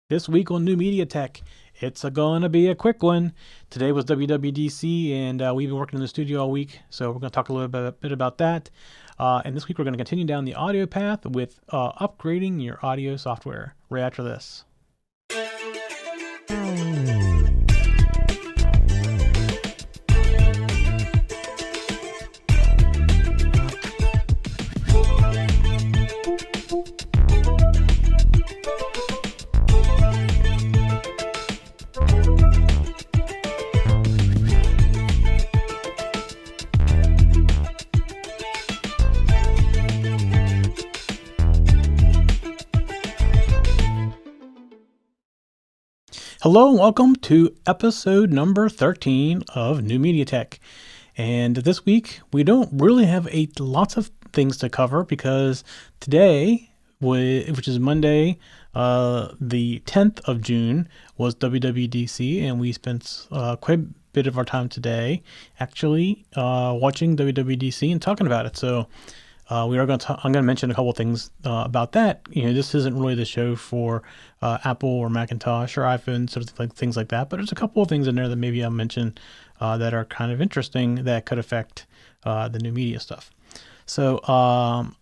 This week on New Media Tech, it's gonna be a quick one. Today was WWDC, and we've been working in the studio all week, so we're gonna talk a little bit about that. And this week we're gonna continue down the audio path with upgrading your audio software right after this. Hello and welcome to episode number 13 of New Media Tech. And this week we don't really have lots of things to cover because today, which is Monday, the 10th of June, was WWDC, and we spent quite a bit of our time today actually watching WWDC and talking about it. So I'm going to mention a couple of things about that. This isn't really the show for Apple or Macintosh or iPhone, sort of like things like that. But there's a couple of things in there that maybe I'll mention that are kind of interesting that could affect the new media stuff. So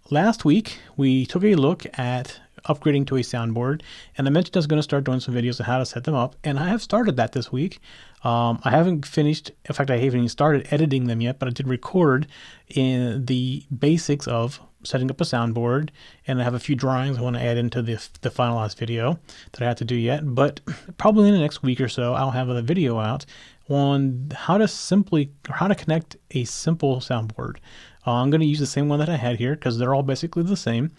last week we took a look at upgrading to a soundboard, and I mentioned I was going to start doing some videos on how to set them up, and I have started that this week. I haven't finished, in fact I haven't even started editing them yet, but I did record in the basics of setting up a soundboard, and I have a few drawings I want to add into the finalized video that I have to do yet. But probably in the next week or so I'll have a video out on how to connect a simple soundboard. I'm going to use the same one that I had here because they're all basically the same,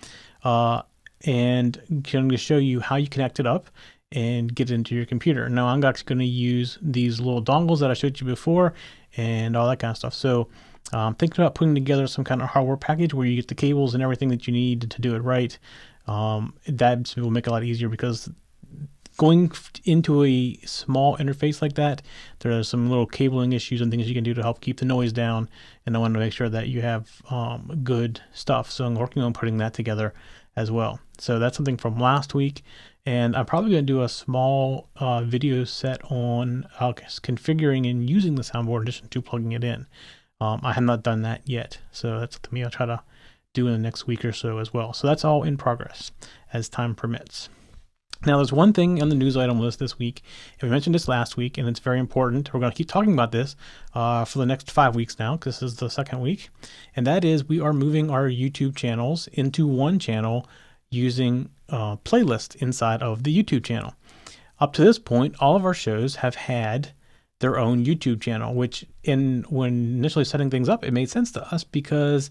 and I'm going to show you how you connect it up and get it into your computer. Now I'm actually going to use these little dongles that I showed you before and all that kind of stuff. So thinking about putting together some kind of hardware package where you get the cables and everything that you need to do it right. That will make it a lot easier, because going into a small interface like that, there are some little cabling issues and things you can do to help keep the noise down, and I want to make sure that you have good stuff. So I'm working on putting that together as well. So that's something from last week, and I'm probably going to do a small video set on configuring and using the soundboard in addition to plugging it in. I have not done that yet, so that's something I'll try to do in the next week or so as well. So that's all in progress as time permits. Now, there's one thing on the news item list this week, and we mentioned this last week, and it's very important. We're going to keep talking about this for the next 5 weeks now, because this is the second week, and that is we are moving our YouTube channels into one channel using playlists inside of the YouTube channel. Up to this point, all of our shows have had their own YouTube channel, which when initially setting things up, it made sense to us because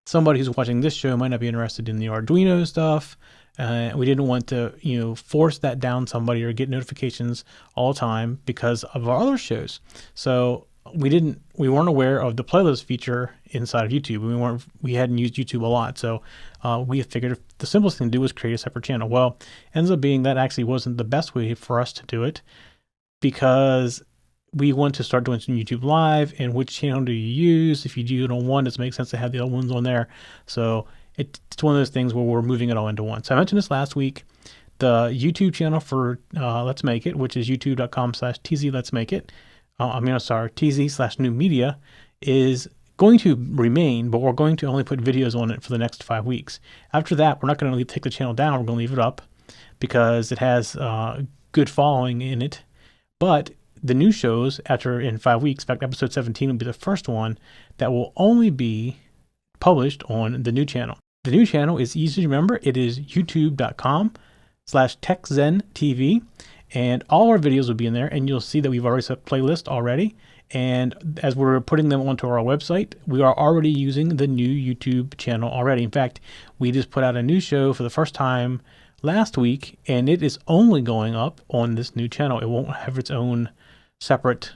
somebody who's watching this show might not be interested in the Arduino stuff. We didn't want to, force that down somebody or get notifications all the time because of our other shows. So we weren't aware of the playlist feature inside of YouTube. We hadn't used YouTube a lot. So we figured the simplest thing to do was create a separate channel. Well, ends up being that actually wasn't the best way for us to do it, because we want to start doing some YouTube Live, and which channel do you use? If you do it on one, does it make sense to have the other ones on there? So it's one of those things where we're moving it all into one. So I mentioned this last week. The YouTube channel for Let's Make It, which is youtube.com/TZ Let's Make It, TZ/New Media, is going to remain, but we're going to only put videos on it for the next 5 weeks. After that, we're not going to take the channel down. We're going to leave it up because it has good following in it. But the new shows in 5 weeks, in fact, episode 17 will be the first one that will only be published on the new channel. The new channel is easy to remember. It is youtube.com/TechZenTV, and all our videos will be in there, and you'll see that we've already set a playlist already. And as we're putting them onto our website, we are already using the new YouTube channel already. In fact, we just put out a new show for the first time last week, and it is only going up on this new channel. It won't have its own separate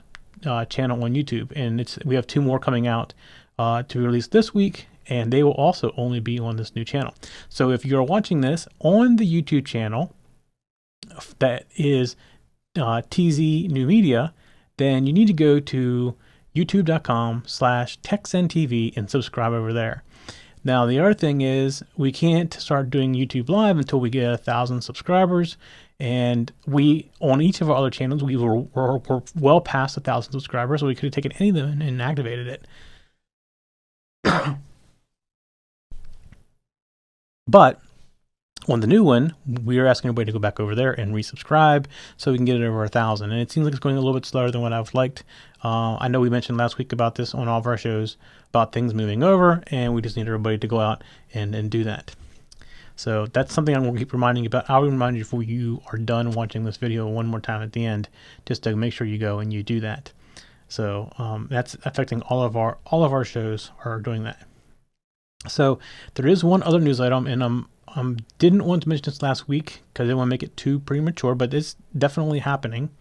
channel on YouTube, and we have 2 more coming out to release this week, and they will also only be on this new channel. So if you're watching this on the YouTube channel that is TZ New Media, then you need to go to youtube.com/TechZenTV and subscribe over there. Now, the other thing is we can't start doing YouTube Live until we get 1,000 subscribers. And we, on each of our other channels, we're well past 1,000 subscribers, so we could have taken any of them and activated it. But on the new one, we are asking everybody to go back over there and resubscribe so we can get it over 1,000. And it seems like it's going a little bit slower than what I've liked. I know we mentioned last week about this on all of our shows about things moving over, and we just need everybody to go out and do that. So that's something I'm going to keep reminding you about. I'll remind you before you are done watching this video one more time at the end, just to make sure you go and you do that. So that's affecting all of our shows are doing that. So there is one other news item, and didn't want to mention this last week because I didn't want to make it too premature, but it's definitely happening.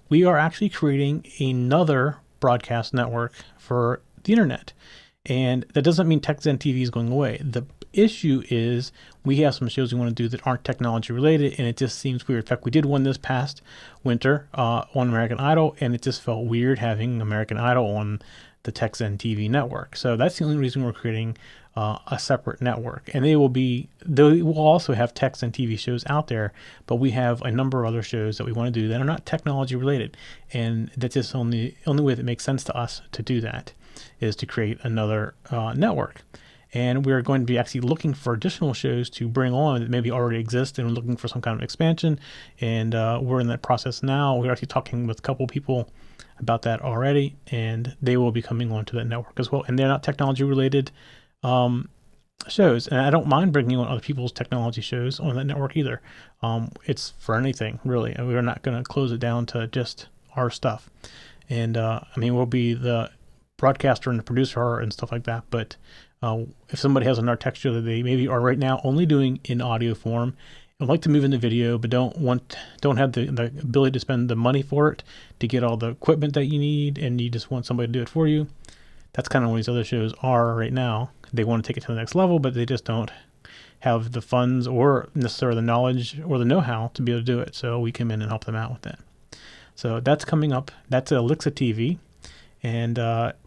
We are actually creating another broadcast network for the internet. And that doesn't mean TechZen TV is going away. The issue is we have some shows we want to do that aren't technology related, and it just seems weird. In fact, we did one this past winter on American Idol, and it just felt weird having American Idol on the TechZen TV network. So that's the only reason we're creating a separate network. And they will also have TechZen TV shows out there, but we have a number of other shows that we want to do that are not technology related. And that's just the only way that makes sense to us to do that is to create another network. And we're going to be actually looking for additional shows to bring on that maybe already exist, and we're looking for some kind of expansion. And we're in that process now. We're actually talking with a couple people about that already, and they will be coming onto that network as well. And they're not technology related shows. And I don't mind bringing on other people's technology shows on that network either. It's for anything, really. And we're not going to close it down to just our stuff. And we'll be the broadcaster and the producer and stuff like that. But if somebody has another tech show that they maybe are right now only doing in audio form and like to move into video, but don't have the ability to spend the money for it to get all the equipment that you need, and you just want somebody to do it for you, that's kind of what these other shows are right now. They want to take it to the next level, but they just don't have the funds or necessarily the knowledge or the know-how to be able to do it. So we come in and help them out with that. So that's coming up. That's Alexa TV. And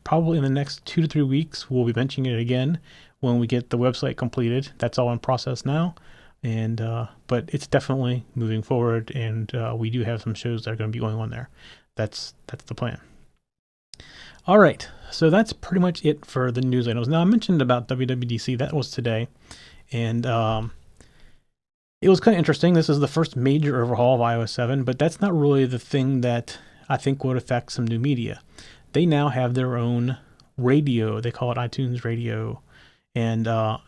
probably in the next 2 to 3 weeks, we'll be mentioning it again when we get the website completed. That's all in process now. And but it's definitely moving forward, and we do have some shows that are going to be going on there. That's the plan. All right, so that's pretty much it for the news items. Now, I mentioned about WWDC. That was today, and it was kind of interesting. This is the first major overhaul of iOS 7, but that's not really the thing that I think would affect some new media. They now have their own radio. They call it iTunes Radio, and I'm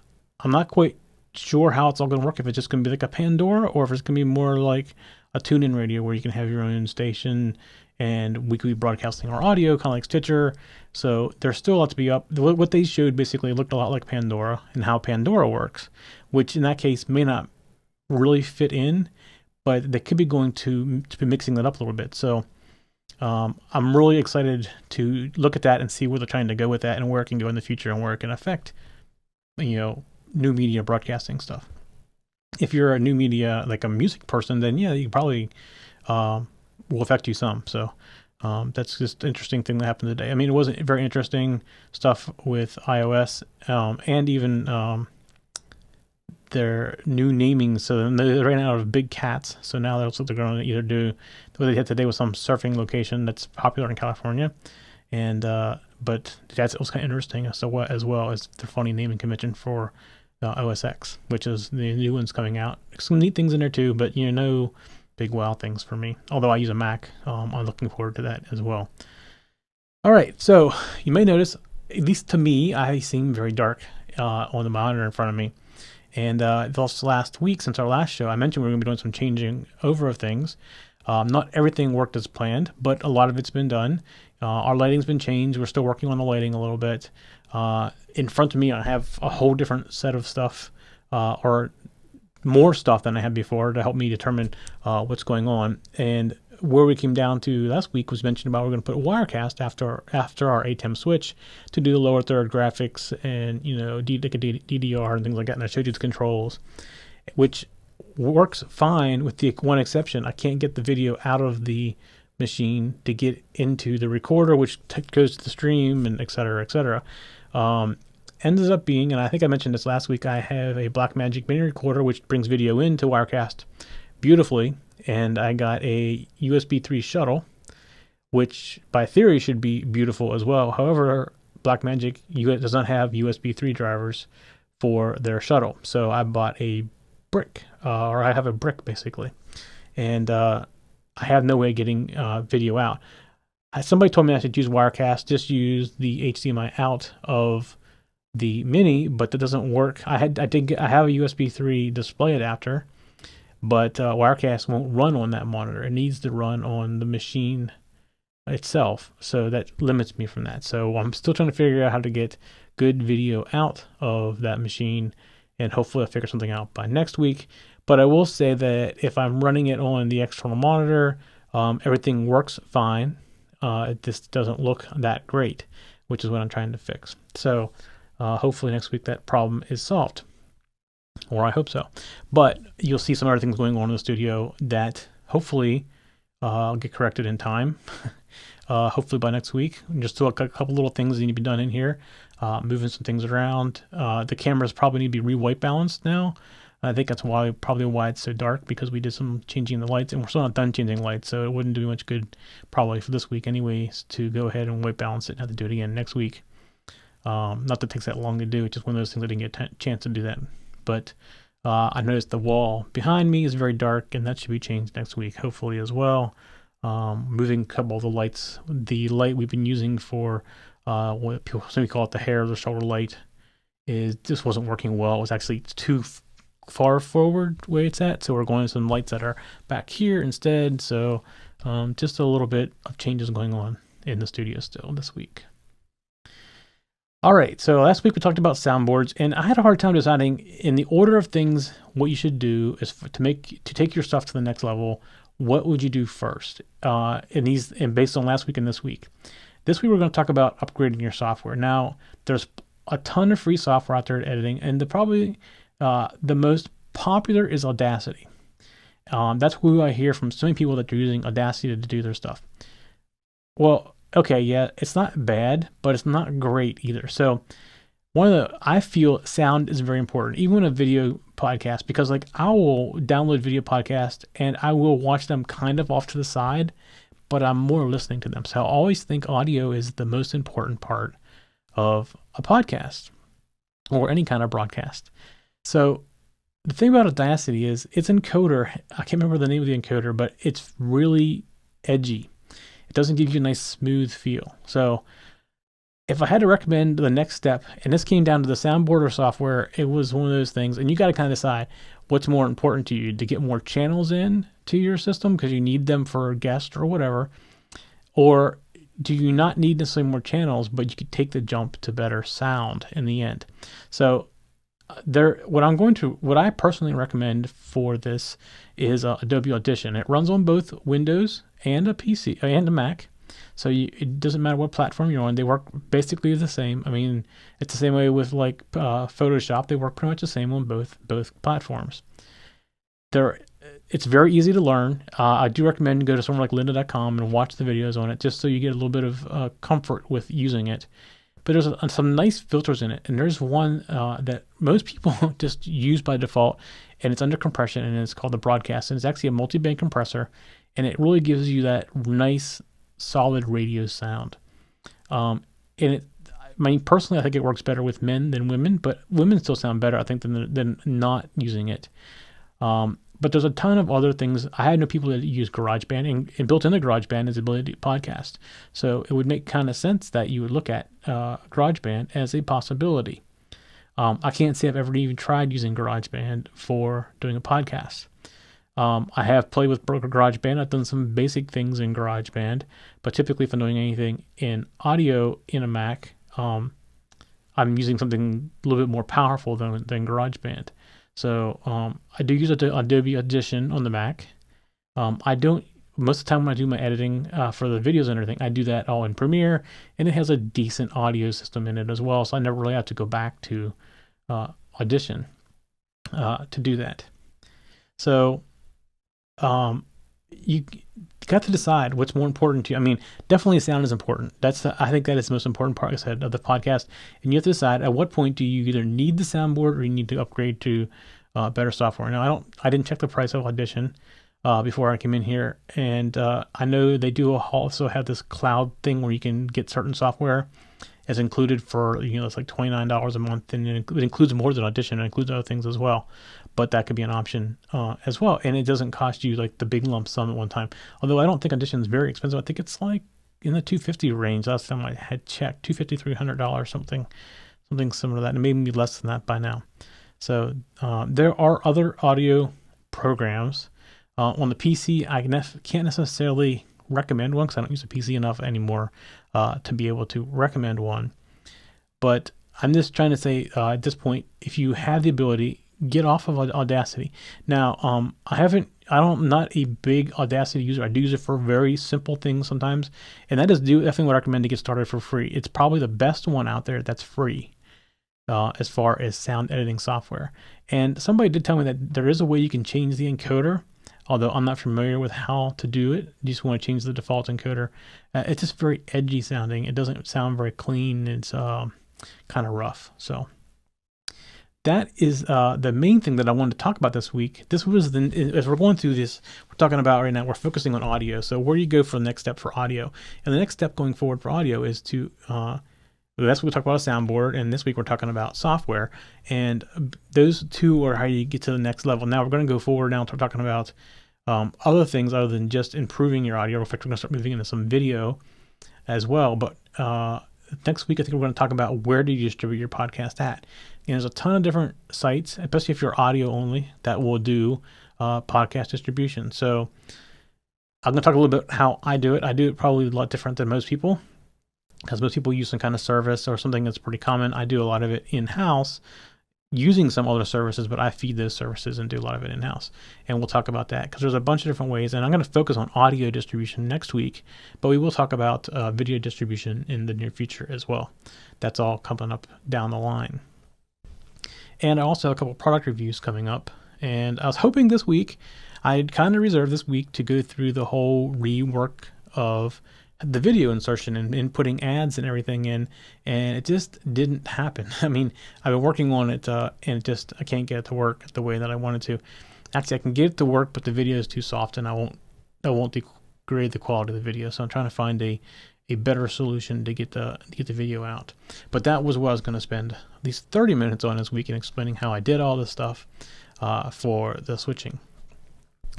not quite sure how it's all going to work, if it's just going to be like a Pandora or if it's going to be more like a tune-in radio where you can have your own station and we could be broadcasting our audio, kind of like Stitcher. So there's still a lot to be up. What they showed basically looked a lot like Pandora and how Pandora works, which in that case may not really fit in, but they could be going to be mixing that up a little bit. So I'm really excited to look at that and see where they're trying to go with that and where it can go in the future and where it can affect, new media broadcasting stuff. If you're a new media, like a music person, then yeah, you probably will affect you some. So that's just an interesting thing that happened today. I mean, it wasn't very interesting stuff with iOS and even their new naming. So they ran out of big cats. So now that's what they're going to either do. What they had today was some surfing location that's popular in California. And but that was kind of interesting as well as the funny naming convention for OS X, which is the new one's coming out. Some neat things in there too, but no big wow things for me. Although I use a Mac, I'm looking forward to that as well. All right, so you may notice, at least to me, I seem very dark on the monitor in front of me. And this last week, since our last show, I mentioned we were going to be doing some changing over of things. Not everything worked as planned, but a lot of it's been done. Our lighting's been changed. We're still working on the lighting a little bit. In front of me, I have a whole different set of stuff, or more stuff than I had before to help me determine what's going on. And where we came down to last week was mentioned about we're going to put Wirecast after our Atem switch to do the lower third graphics and DDR and things like that. And I showed you the controls, which works fine with the one exception. I can't get the video out of the machine to get into the recorder, which goes to the stream and et cetera, et cetera. ends up being, and I think I mentioned this last week, I have a Blackmagic mini recorder which brings video into Wirecast beautifully, and I got a USB 3 shuttle, which by theory should be beautiful as well. However, Blackmagic does not have USB 3 drivers for their shuttle, so I bought a brick, or I have a brick basically, and I have no way of getting video out. Somebody told me I should use Wirecast, just use the HDMI out of the Mini, but that doesn't work. I have a USB 3 display adapter, but Wirecast won't run on that monitor. It needs to run on the machine itself, so that limits me from that. So I'm still trying to figure out how to get good video out of that machine, and hopefully I'll figure something out by next week. But I will say that if I'm running it on the external monitor, everything works fine. It just doesn't look that great, which is what I'm trying to fix. So hopefully next week that problem is solved, or I hope so. But you'll see some other things going on in the studio that hopefully I'll get corrected in time. Hopefully by next week. Just still a couple little things that need to be done in here, moving some things around. The cameras probably need to be re-white balanced now. I think that's probably why it's so dark, because we did some changing the lights, and we're still not done changing lights, so it wouldn't do much good probably for this week anyways to go ahead and white balance it and have to do it again next week. Not that it takes that long to do. It's just one of those things I didn't get a chance to do that. But I noticed the wall behind me is very dark, and that should be changed next week, hopefully as well. Moving a couple of the lights. The light we've been using for what people we call it the hair of the shoulder light just wasn't working well. It was actually too far forward way it's at, so we're going to some lights that are back here instead. So just a little bit of changes going on in the studio still this week. All right, so last week we talked about soundboards, and I had a hard time deciding in the order of things what you should do is to take your stuff to the next level. What would you do first? And based on last week and this week. This week we're going to talk about upgrading your software. Now, there's a ton of free software out there at editing, and the most popular is Audacity. That's who I hear from so many people that are using Audacity to do their stuff. Well, okay, yeah, it's not bad, but it's not great either. So I feel sound is very important, even in a video podcast, because like I will download video podcasts and I will watch them kind of off to the side, but I'm more listening to them. So I always think audio is the most important part of a podcast or any kind of broadcast. So the thing about Audacity is its encoder, I can't remember the name of the encoder, but it's really edgy. It doesn't give you a nice smooth feel. So if I had to recommend the next step, and this came down to the soundboard or software, it was one of those things, and you got to kind of decide what's more important to you, to get more channels in to your system because you need them for a guest or whatever, or do you not need necessarily more channels, but you could take the jump to better sound in the end. So what I personally recommend for this is Adobe Audition. It runs on both Windows and a PC and a Mac. So it doesn't matter what platform you're on. They work basically the same. I mean, it's the same way with like Photoshop. They work pretty much the same on both platforms. It's very easy to learn. I do recommend go to somewhere like lynda.com and watch the videos on it, just so you get a little bit of comfort with using it. But there's some nice filters in it, and there's one that most people just use by default, and it's under compression, and it's called the Broadcast, and it's actually a multi-band compressor, and it really gives you that nice, solid radio sound. Personally, I think it works better with men than women, but women still sound better, I think, than not using it. But there's a ton of other things. I know people that use GarageBand, and built into GarageBand is the ability to podcast. So it would make kind of sense that you would look at GarageBand as a possibility. I can't say I've ever even tried using GarageBand for doing a podcast. I have played with GarageBand. I've done some basic things in GarageBand, but typically if I'm doing anything in audio in a Mac, I'm using something a little bit more powerful than GarageBand. So I do use Adobe Audition on the Mac. Most of the time when I do my editing for the videos and everything, I do that all in Premiere, and it has a decent audio system in it as well. So I never really have to go back to Audition to do that. So you got to decide what's more important to you. I mean, definitely sound is important. I think that is the most important part, like I said, of the podcast. And you have to decide at what point do you either need the soundboard or you need to upgrade to better software. Now, I didn't check the price of Audition before I came in here, and I know they do also have this cloud thing where you can get certain software as included for, it's like $29 a month, and it includes more than Audition. It includes other things as well, but that could be an option as well, and it doesn't cost you like the big lump sum at one time. Although I don't think Audition is very expensive. I think it's like in the $250 range. Last time I had checked, $250, $300, something similar to that, and maybe less than that by now. So there are other audio programs on the PC. I can't necessarily recommend one because I don't use a PC enough anymore to be able to recommend one. But I'm just trying to say at this point, if you have the ability, get off of Audacity. Now, I'm not a big Audacity user. I do use it for very simple things sometimes, and that is definitely what I recommend to get started for free. It's probably the best one out there that's free as far as sound editing software. And somebody did tell me that there is a way you can change the encoder, although I'm not familiar with how to do it. You just want to change the default encoder. It's just very edgy sounding. It doesn't sound very clean. It's kind of rough. So that is the main thing that I wanted to talk about this week. This was as we're going through this, we're talking about right now, we're focusing on audio. So where do you go for the next step for audio? And the next step going forward for audio is to that's what we talked about, a soundboard, and this week we're talking about software, and those two are how you get to the next level. Now we're going to go forward now to talking about other things other than just improving your audio. In fact, we're going to start moving into some video as well, but next week I think we're going to talk about where do you distribute your podcast at. And there's a ton of different sites, especially if you're audio only, that will do podcast distribution. So I'm going to talk a little bit how I do it. I do it probably a lot different than most people, because most people use some kind of service or something that's pretty common. I do a lot of it in-house using some other services, but I feed those services and do a lot of it in-house. And we'll talk about that because there's a bunch of different ways. And I'm going to focus on audio distribution next week, but we will talk about video distribution in the near future as well. That's all coming up down the line. And I also have a couple of product reviews coming up. And I was hoping this week, I kind of reserved this week to go through the whole rework of the video insertion and inputting ads and everything in, and it just didn't happen. I mean, I've been working on it, and I can't get it to work the way that I wanted to. Actually, I can get it to work, but the video is too soft, and I won't degrade the quality of the video. So I'm trying to find a better solution to get the video out. But that was what I was going to spend at least 30 minutes on this week in explaining how I did all this stuff for the switching.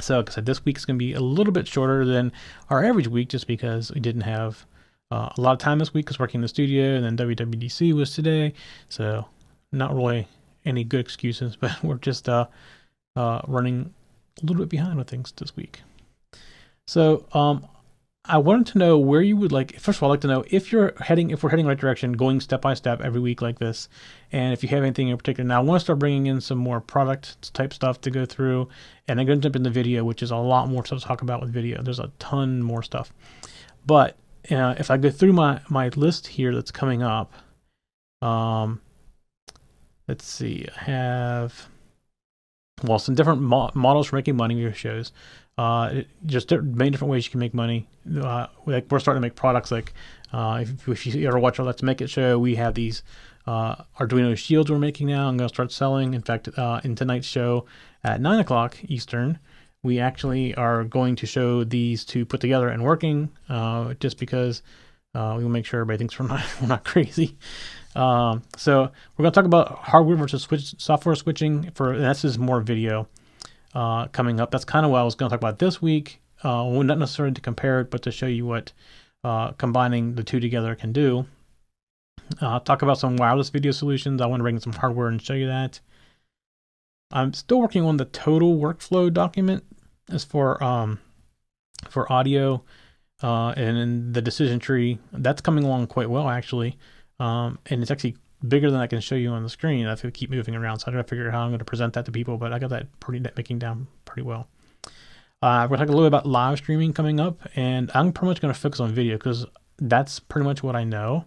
So, like I said, this week's going to be a little bit shorter than our average week just because we didn't have a lot of time this week because working in the studio, and then WWDC was today. So, not really any good excuses, but we're just running a little bit behind with things this week. So, I wanted to know where you would like. First of all, I'd like to know if we're heading in the right direction, going step by step every week like this, and if you have anything in particular. Now, I want to start bringing in some more product type stuff to go through, and I'm going to jump into video, which is a lot more stuff to talk about with video. There's a ton more stuff, but if I go through my list here that's coming up, let's see. I have some different models for making money with shows. Just many different ways you can make money. Like we're starting to make products like if you ever watch our Let's Make It show, we have these Arduino shields we're making now. I'm going to start selling. In fact, in tonight's show at 9 o'clock Eastern, we actually are going to show these two put together and working just because we will make sure everybody thinks we're not crazy. So we're going to talk about hardware versus software switching, and this is more video coming up. That's kind of what I was going to talk about this week. Well, not necessarily to compare it, but to show you what combining the two together can do. Talk about some wireless video solutions. I want to bring in some hardware and show you that. I'm still working on the total workflow document as for audio and in the decision tree. That's coming along quite well, actually. And it's actually bigger than I can show you on the screen. I have to keep moving around, so I got to figure out how I'm going to present that to people, but I got that making down pretty well. We're going to talk a little bit about live streaming coming up, and I'm pretty much going to focus on video because that's pretty much what I know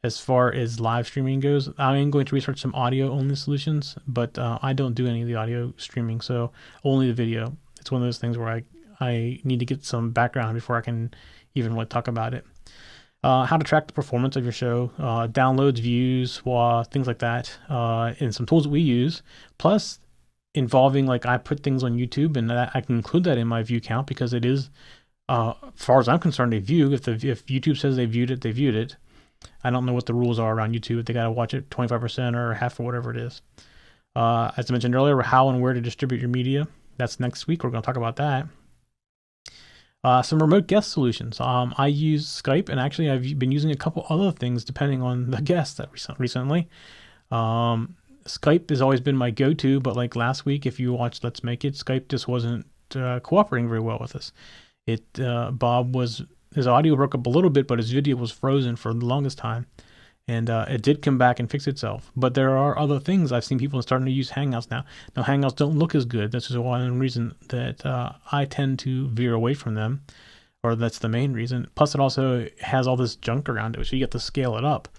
as far as live streaming goes. I am going to research some audio-only solutions, but I don't do any of the audio streaming, so only the video. It's one of those things where I need to get some background before I can even really talk about it. How to track the performance of your show, downloads, views, things like that, and some tools that we use. Plus, involving, like, I put things on YouTube, and I can include that in my view count because it is, as far as I'm concerned, a view. If YouTube says they viewed it, they viewed it. I don't know what the rules are around YouTube. If they got to watch it 25% or half or whatever it is. As I mentioned earlier, how and where to distribute your media. That's next week. We're going to talk about that. Some remote guest solutions. I use Skype, and actually I've been using a couple other things depending on the guests that recently. Skype has always been my go-to, but like last week, if you watched Let's Make It, Skype just wasn't cooperating very well with us. His audio broke up a little bit, but his video was frozen for the longest time. And it did come back and fix itself. But there are other things. I've seen people starting to use Hangouts now. Now, Hangouts don't look as good. This is one reason that I tend to veer away from them, or that's the main reason. Plus, it also has all this junk around it, so you have to scale it up.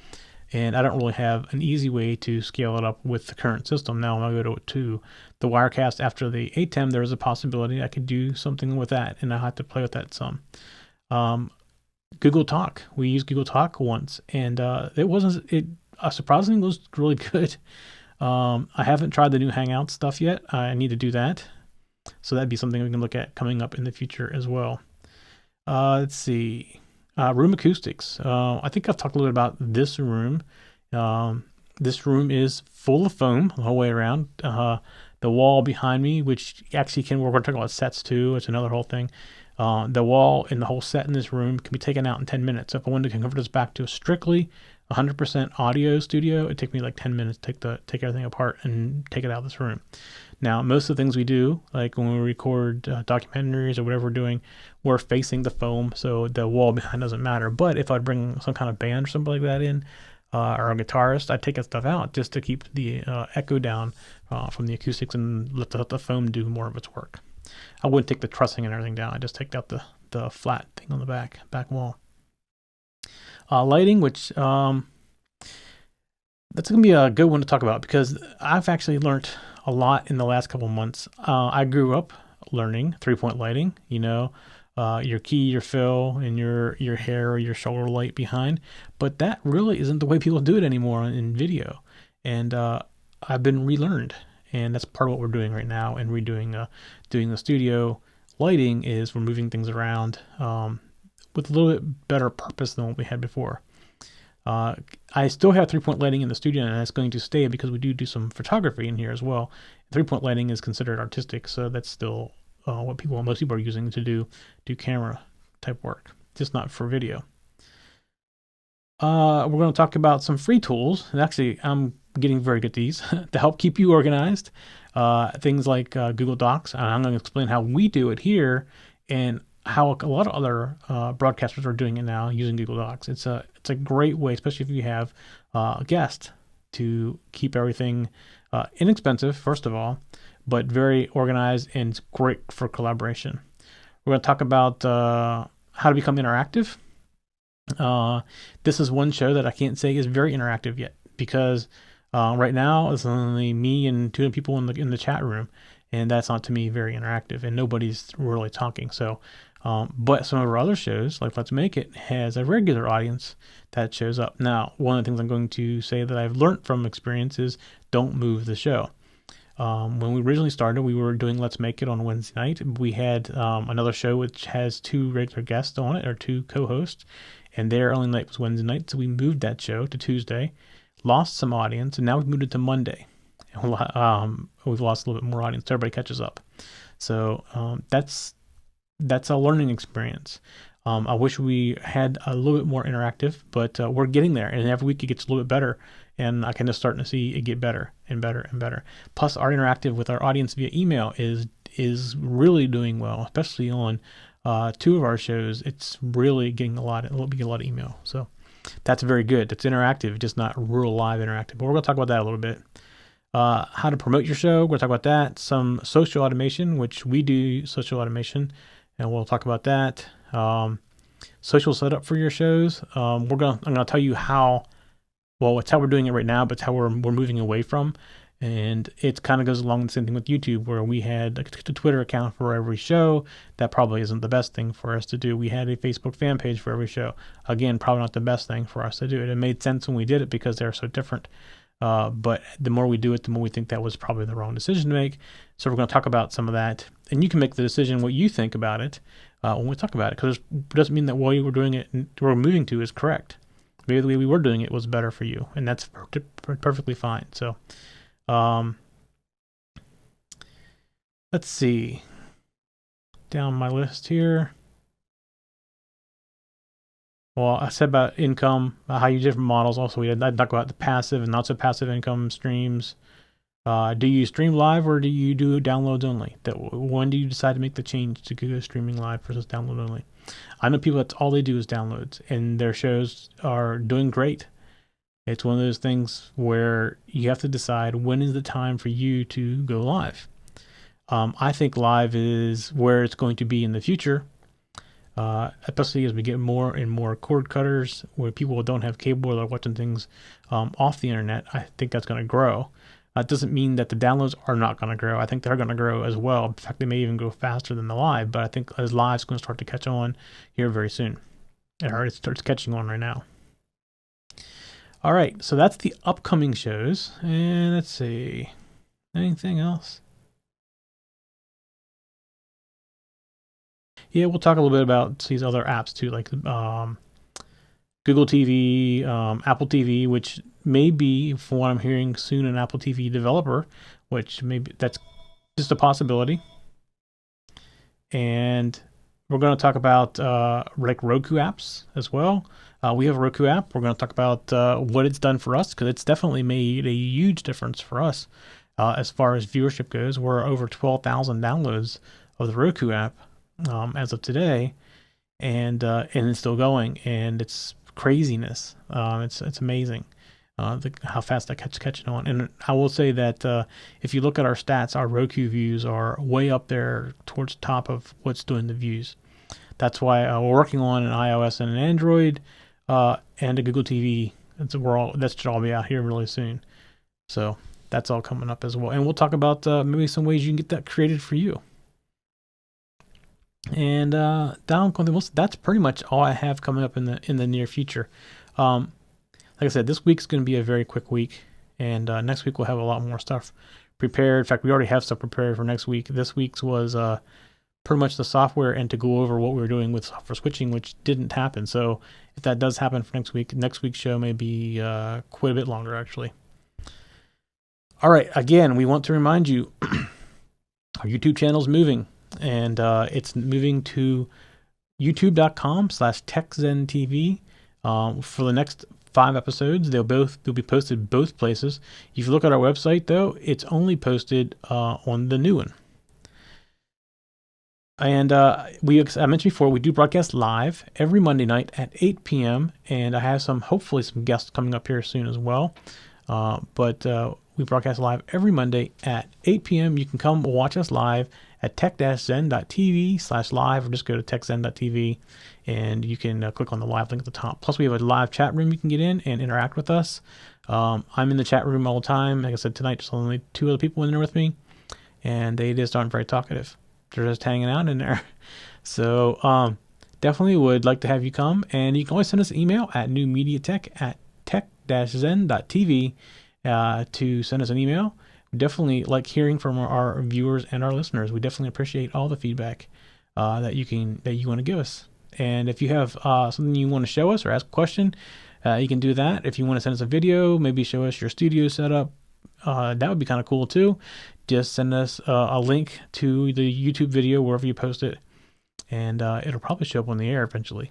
And I don't really have an easy way to scale it up with the current system. Now, when I go to the Wirecast after the Atem, there is a possibility I could do something with that, and I have to play with that some. Google Talk. We used Google Talk once, and it surprisingly was really good. I haven't tried the new Hangout stuff yet. I need to do that. So that'd be something we can look at coming up in the future as well. Let's see. Room acoustics. I think I've talked a little bit about this room. This room is full of foam the whole way around. The wall behind me, which actually we're going to talk about sets too. It's another whole thing. The wall and the whole set in this room can be taken out in 10 minutes. If I wanted to convert this back to a strictly 100% audio studio, it'd take me like 10 minutes to take everything apart and take it out of this room. Now, most of the things we do, like when we record documentaries or whatever we're doing, we're facing the foam, so the wall behind doesn't matter. But if I'd bring some kind of band or something like that in, or a guitarist, I'd take that stuff out just to keep the echo down from the acoustics and let the foam do more of its work. I wouldn't take the trussing and everything down. I just take out the flat thing on the back wall. Lighting, which that's going to be a good one to talk about because I've actually learned a lot in the last couple of months. I grew up learning 3-point lighting, your key, your fill, and your hair or your shoulder light behind. But that really isn't the way people do it anymore in video. And I've been relearned. And that's part of what we're doing right now. And doing the studio lighting is we're moving things around with a little bit better purpose than what we had before. I still have 3-point lighting in the studio, and that's going to stay because we do some photography in here as well. 3-point lighting is considered artistic, so that's still what most people are using to do camera type work, just not for video. We're going to talk about some free tools, and actually I'm getting very good at these to help keep you organized. Things like Google Docs. I'm going to explain how we do it here and how a lot of other broadcasters are doing it now using Google Docs. It's a great way, especially if you have a guest, to keep everything inexpensive, first of all, but very organized, and it's great for collaboration. We're going to talk about how to become interactive. This is one show that I can't say is very interactive yet because right now it's only me and 2 people in the chat room, and that's not, to me, very interactive, and nobody's really talking. So, but some of our other shows, like Let's Make It, has a regular audience that shows up. Now, one of the things I'm going to say that I've learned from experience is don't move the show. When we originally started, we were doing Let's Make It on Wednesday night. We had another show which has 2 regular guests on it, or 2 co-hosts, and their only night was Wednesday night, so we moved that show to Tuesday, lost some audience, and now we've moved it to Monday. We've lost a little bit more audience, so everybody catches up. So that's a learning experience. I wish we had a little bit more interactive, but we're getting there, and every week it gets a little bit better, and I can just starting to see it get better and better and better. Plus, our interactive with our audience via email is really doing well, especially on 2 of our shows. It's really getting a lot of email, so that's very good. It's interactive, just not real live interactive. But we're going to talk about that a little bit. How to promote your show, we're going to talk about that. Some social automation, which we do social automation, and we'll talk about that. Social setup for your shows. I'm going to tell you how. Well, it's how we're doing it right now, but it's how we're moving away from. And it kind of goes along the same thing with YouTube, where we had a Twitter account for every show. That probably isn't the best thing for us to do. We had a Facebook fan page for every show. Again, probably not the best thing for us to do. It made sense when we did it because they're so different. But the more we do it, the more we think that was probably the wrong decision to make. So we're going to talk about some of that. And you can make the decision what you think about it when we talk about it, because it doesn't mean that what you were doing it and we're moving to is correct. Maybe the way we were doing it was better for you, and that's perfectly fine. So let's see. Down my list here. Well, I said about income, how you use different models. Also, I talk about the passive and not so passive income streams. Do you stream live or do you do downloads only? When do you decide to make the change to go streaming live versus download only? I know people that's all they do is downloads, and their shows are doing great. It's one of those things where you have to decide when is the time for you to go live. I think live is where it's going to be in the future, especially as we get more and more cord cutters where people don't have cable or they're watching things off the internet. I think that's going to grow. It doesn't mean that the downloads are not going to grow. I think they're going to grow as well. In fact, they may even go faster than the live, but I think as live's going to start to catch on here very soon. It already starts catching on right now. All right, so that's the upcoming shows. And let's see, anything else? Yeah, we'll talk a little bit about these other apps too, like Google TV, Apple TV, which may be, from what I'm hearing, soon an Apple TV developer, which maybe that's just a possibility. And we're going to talk about like Roku apps as well. We have a Roku app. We're going to talk about what it's done for us, because it's definitely made a huge difference for us as far as viewership goes. We're over 12,000 downloads of the Roku app as of today, and it's still going, and it's craziness. It's amazing how fast that catching on. And I will say that if you look at our stats, our Roku views are way up there towards the top of what's doing the views. That's why we're working on an iOS and an Android and a Google TV. That should all be out here really soon. So that's all coming up as well. And we'll talk about maybe some ways you can get that created for you. And that's pretty much all I have coming up in the near future. Like I said, this week's going to be a very quick week, and next week we'll have a lot more stuff prepared. In fact, we already have stuff prepared for next week. This week's was pretty much the software and to go over what we were doing with software switching, which didn't happen. So if that does happen for next week's show may be quite a bit longer, actually. All right, again, we want to remind you, our YouTube channel is moving. And it's moving to youtube.com/TechZenTV for the next 5 episodes. They'll be posted both places. If you look at our website, though, it's only posted on the new one. And I mentioned before, we do broadcast live every Monday night at 8 p.m. And I have hopefully some guests coming up here soon as well. But we broadcast live every Monday at 8 p.m. You can come watch us live at tech-zen.tv/live, or just go to techzen.tv and you can click on the live link at the top. Plus, we have a live chat room you can get in and interact with us. I'm in the chat room all the time. Like I said, tonight, there's only 2 other people in there with me, and they just aren't very talkative. They're just hanging out in there. So definitely would like to have you come, and you can always send us an email at newmediatech@tech-zen.tv to send us an email. Definitely like hearing from our viewers and our listeners. We definitely appreciate all the feedback that you want to give us. And if you have something you want to show us or ask a question, you can do that. If you want to send us a video, maybe show us your studio setup, that would be kind of cool too. Just send us a link to the YouTube video wherever you post it, and it'll probably show up on the air eventually.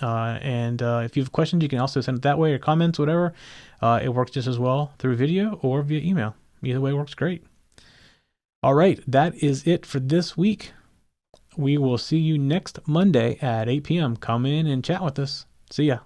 And if you have questions, you can also send it that way, or comments, whatever. It works just as well through video or via email. Either way works great. All right, that is it for this week. We will see you next Monday at 8 p.m. Come in and chat with us. See ya.